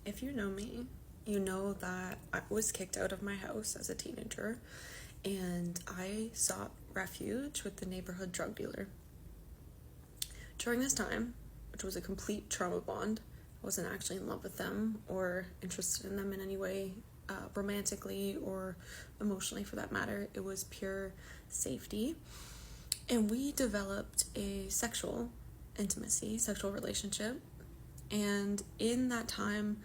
If you know me, you know that I was kicked out of my house as a teenager and I sought refuge with the neighborhood drug dealer. During this time, which was a complete trauma bond, I wasn't actually in love with them or interested in them in any way, romantically or emotionally for that matter. It was pure safety. And we developed a sexual relationship. And in that time,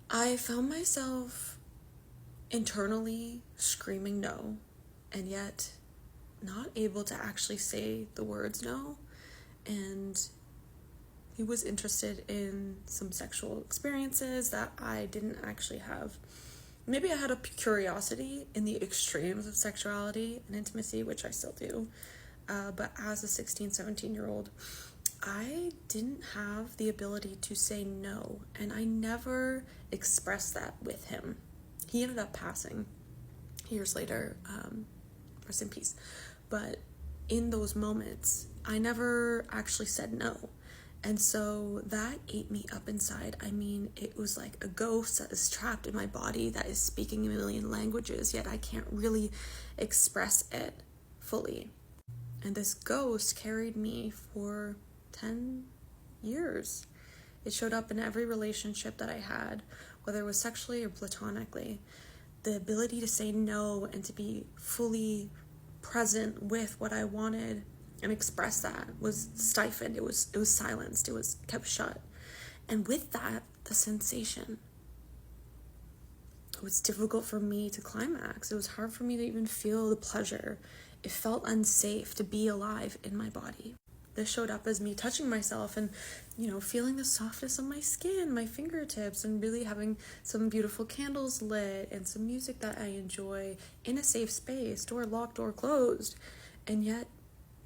I found myself internally screaming no, and yet not able to actually say the words no. And he was interested in some sexual experiences that I didn't actually have. Maybe I had a curiosity in the extremes of sexuality and intimacy, which I still do. But as a 16, 17-year-old, I didn't have the ability to say no, and I never expressed that with him. He ended up passing years later, rest in peace. But in those moments, I never actually said no. And so that ate me up inside. I mean, it was like a ghost that is trapped in my body that is speaking a million languages, yet I can't really express it fully. And this ghost carried me for 10 years. It showed up in every relationship that I had, whether it was sexually or platonically. The ability to say no and to be fully present with what I wanted and express that was stifled. It was silenced. It was kept shut. And with that, the sensation. It was difficult for me to climax. It was hard for me to even feel the pleasure. It felt unsafe to be alive in my body. This showed up as me touching myself and, feeling the softness of my skin, my fingertips, and really having some beautiful candles lit and some music that I enjoy in a safe space, door locked, door closed, and yet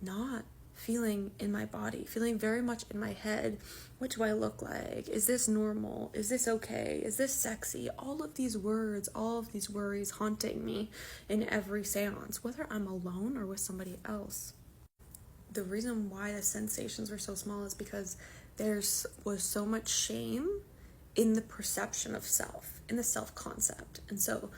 not feeling in my body, feeling very much in my head. What do I look like? Is this normal? Is this okay? Is this sexy? All of these words, all of these worries haunting me in every seance, whether I'm alone or with somebody else. The reason why the sensations were so small is because there was so much shame in the perception of self, in the self-concept. And so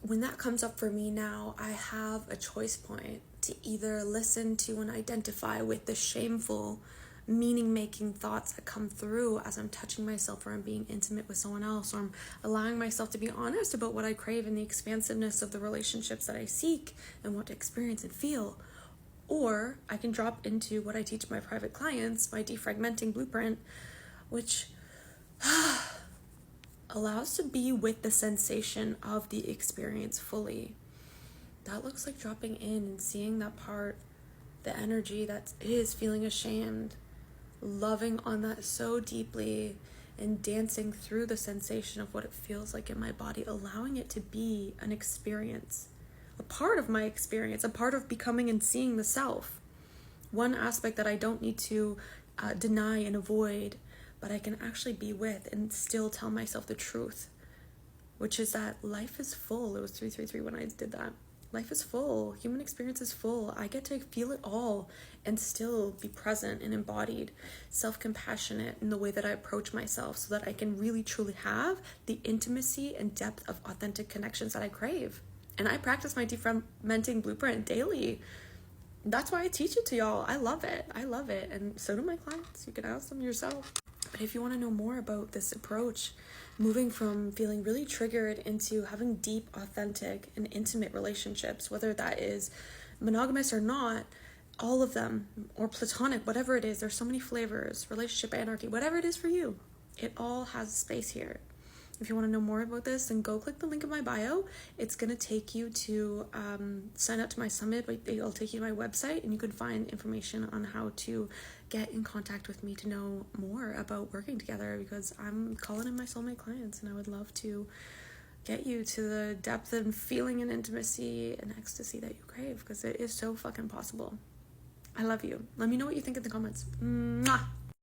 when that comes up for me now, I have a choice point to either listen to and identify with the shameful, meaning-making thoughts that come through as I'm touching myself or I'm being intimate with someone else, or I'm allowing myself to be honest about what I crave and the expansiveness of the relationships that I seek and want to experience and feel. Or I can drop into what I teach my private clients, my defragmenting blueprint, which allows to be with the sensation of the experience fully. That looks like dropping in and seeing that part, the energy that is feeling ashamed, loving on that so deeply, and dancing through the sensation of what it feels like in my body, allowing it to be an experience, a part of my experience, a part of becoming and seeing the self. One aspect that I don't need to deny and avoid, but I can actually be with and still tell myself the truth, which is that life is full. It was 333 when I did that. Life is full. Human experience is full. I get to feel it all and still be present and embodied, self-compassionate in the way that I approach myself so that I can really truly have the intimacy and depth of authentic connections that I crave. And I practice my defragmenting blueprint daily. That's why I teach it to y'all. I love it. And so do my clients. You can ask them yourself. But if you want to know more about this approach, moving from feeling really triggered into having deep, authentic, and intimate relationships, whether that is monogamous or not, all of them, or platonic, whatever it is, there's so many flavors, relationship anarchy, whatever it is for you, it all has a space here. If you want to know more about this, then go click the link in my bio. It's going to take you to sign up to my summit, but it'll take you to my website, and you can find information on how to get in contact with me to know more about working together, because I'm calling in my soulmate clients, and I would love to get you to the depth and feeling and intimacy and ecstasy that you crave, because it is so fucking possible. I love you. Let me know what you think in the comments. Mwah!